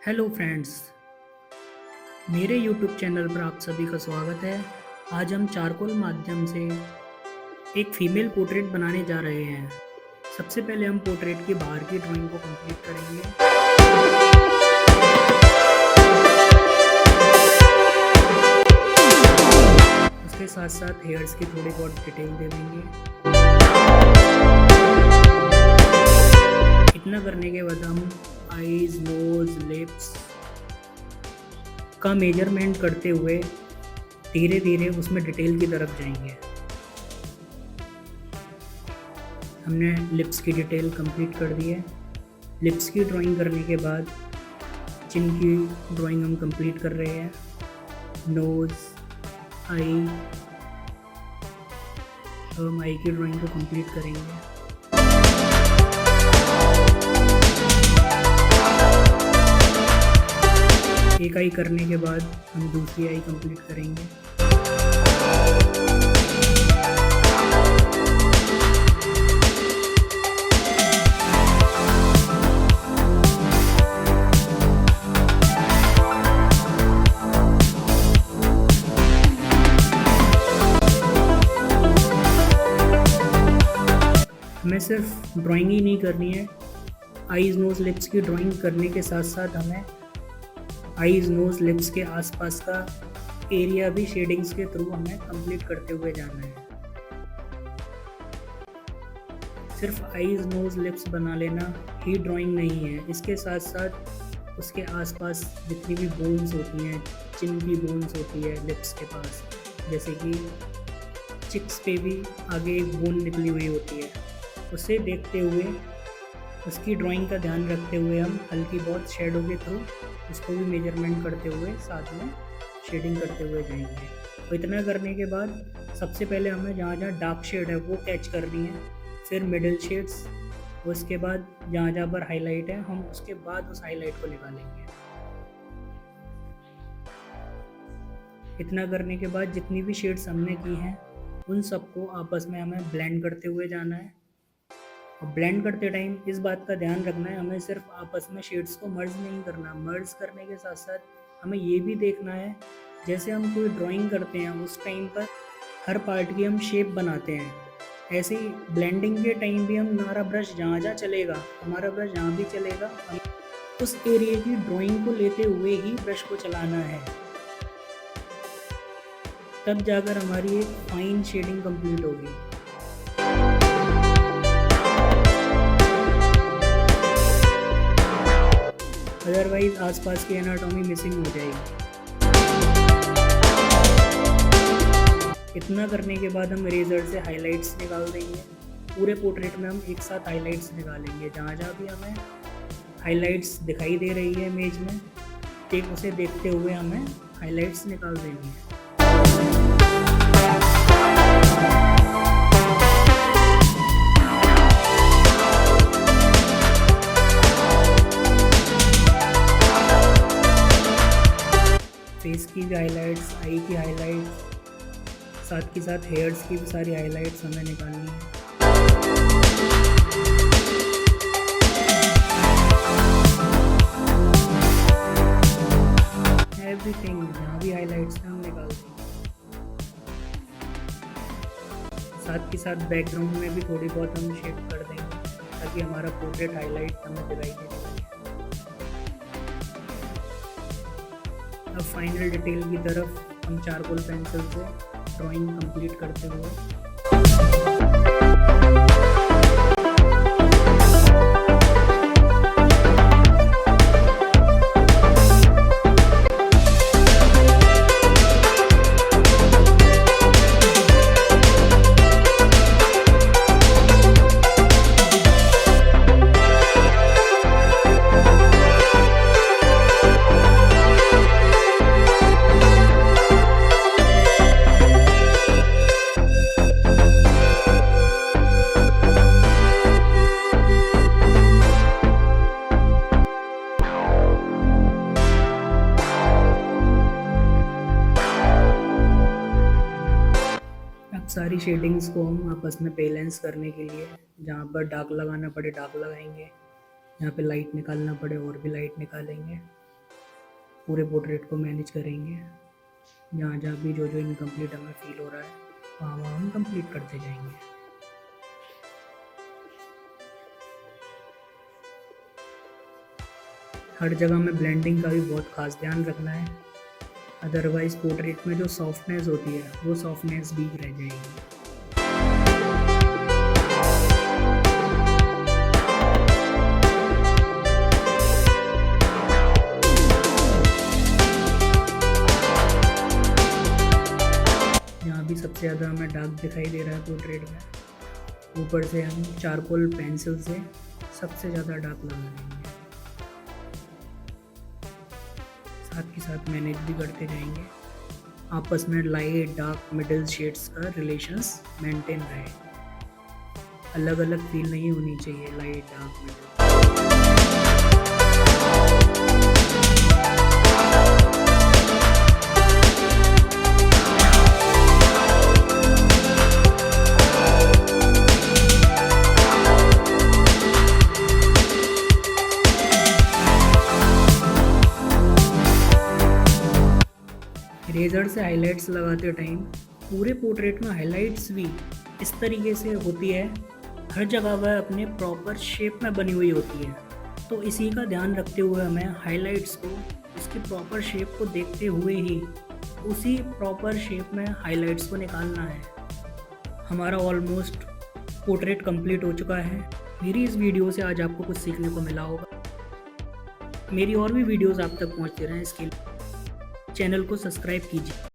Hello friends, मेरे YouTube channel पर आप सभी का स्वागत है। आज हम चारकोल माध्यम से एक फीमेल पोर्ट्रेट बनाने जा रहे हैं। सबसे पहले हम पोर्ट्रेट की बाहर की ड्राइंग को कंप्लीट करेंगे। उसके साथ साथ हेयर्स की थोड़ी बहुत डिटेल दे देंगे। इतना करने के बाद हम आईज, नोज, लिप्स का मेजरमेंट करते हुए धीरे धीरे उसमें डिटेल की तरफ जाएंगे। हमने लिप्स की डिटेल कंप्लीट कर दी है। लिप्स की ड्राइंग करने के बाद चिन की ड्राइंग हम कंप्लीट कर रहे हैं। नोज़, आई, अब हम आई की ड्राइंग को कंप्लीट करेंगे। एक आई करने के बाद हम दूसरी आई कंप्लीट करेंगे। हमें सिर्फ ड्राइंग ही नहीं करनी है, आईज, नोज़, लिप्स की ड्राइंग करने के साथ साथ हमें आईज, नोज़, लिप्स के आसपास का एरिया भी शेडिंग्स के थ्रू हमें कंप्लीट करते हुए जाना है। सिर्फ आईज, नोज़, लिप्स बना लेना ही ड्राइंग नहीं है, इसके साथ साथ उसके आसपास जितनी भी बोन्स होती हैं, चिन की बोन्स होती है लिप्स के पास, जैसे कि चिक्स पे भी आगे एक बोन निकली हुई होती है, उसे देखते हुए उसकी ड्राइंग का ध्यान रखते हुए हम हल्की बहुत शेडो के थ्रू उसको भी मेजरमेंट करते हुए साथ में शेडिंग करते हुए जाएंगे। तो इतना करने के बाद सबसे पहले हमें जहाँ जहाँ डार्क शेड है वो कैच करनी है, फिर मिडिल शेड्स, उसके बाद जहाँ जहाँ पर हाईलाइट है हम उसके बाद उस हाईलाइट को निकालेंगे। इतना करने के बाद जितनी भी शेड्स हमने की हैं उन सबको आपस में हमें ब्लेंड करते हुए जाना है। और ब्लेंड करते टाइम इस बात का ध्यान रखना है, हमें सिर्फ आपस में शेड्स को मर्ज नहीं करना, मर्ज करने के साथ साथ हमें ये भी देखना है जैसे हम कोई ड्राइंग करते हैं उस टाइम पर हर पार्ट की हम शेप बनाते हैं, ऐसे ही ब्लेंडिंग के टाइम भी हम हमारा ब्रश जहाँ जहाँ चलेगा, हमारा ब्रश जहाँ भी चलेगा हम उस एरिया की ड्राइंग को लेते हुए ही ब्रश को चलाना है, तब जाकर हमारी एक फाइन शेडिंग कंप्लीट होगी। अदरवाइज आसपास की एनाटॉमी मिसिंग हो जाएगी। इतना करने के बाद हम इरेजर से हाइलाइट्स निकाल देंगे। पूरे पोर्ट्रेट में हम एक साथ हाइलाइट्स निकालेंगे, जहाँ जहाँ भी हमें हाइलाइट्स दिखाई दे रही है इमेज में, एक उसे देखते हुए हमें हाइलाइट्स निकाल देनी है। फेस की भी हाइलाइट्स, आई की हाइलाइट्स, साथ के साथ हेयर्स की भी सारी हाइलाइट्स हमें निकालनी है। एवरीथिंग जहाँ भी हाइलाइट्स हैं हम निकाल देंगे। साथ के साथ बैकग्राउंड में भी थोड़ी बहुत हम शेड कर देंगे ताकि हमारा पोर्ट्रेट हाईलाइट हमें दिखाई दे। अब फाइनल डिटेल की तरफ हम चारकोल पेंसिल से ड्राइंग कंप्लीट करते हुए सारी शेडिंग्स को हम आपस में बैलेंस करने के लिए जहाँ पर डार्क लगाना पड़े डार्क लगाएंगे, जहाँ पे लाइट निकालना पड़े और भी लाइट निकालेंगे। पूरे पोर्ट्रेट को मैनेज करेंगे। जहाँ जहाँ भी जो जो इनकम्प्लीट हमें फील हो रहा है वहाँ वहाँ हम कंप्लीट करते जाएंगे। हर जगह में ब्लेंडिंग का भी बहुत खास ध्यान रखना है, अदरवाइज़ पोर्ट्रेट में जो सॉफ्टनेस होती है वो सॉफ्टनेस भी रह जाएगी। यहाँ भी सबसे ज़्यादा हमें डार्क दिखाई दे रहा है पोर्ट्रेट में, ऊपर से हम चारकोल पेंसिल से सबसे ज़्यादा डार्क लगा देंगे। साथ के साथ मैनेज भी करते जाएंगे, आपस में लाइट डार्क मिडिल शेड्स का रिलेशंस मेंटेन रहे। अलग अलग फील नहीं होनी चाहिए लाइट डार्क मिडिल। इरेजर से हाइलाइट्स लगाते टाइम पूरे पोर्ट्रेट में हाइलाइट्स भी इस तरीके से होती है, हर जगह वह अपने प्रॉपर शेप में बनी हुई होती है। तो इसी का ध्यान रखते हुए हमें हाइलाइट्स को उसकी प्रॉपर शेप को देखते हुए ही उसी प्रॉपर शेप में हाइलाइट्स को निकालना है। हमारा ऑलमोस्ट पोर्ट्रेट कंप्लीट हो चुका है। मेरी इस वीडियो से आज आपको कुछ सीखने को मिला होगा। मेरी और भी वीडियोस आप तक पहुंचते रहें, इसके लिए चैनल को सब्सक्राइब कीजिए।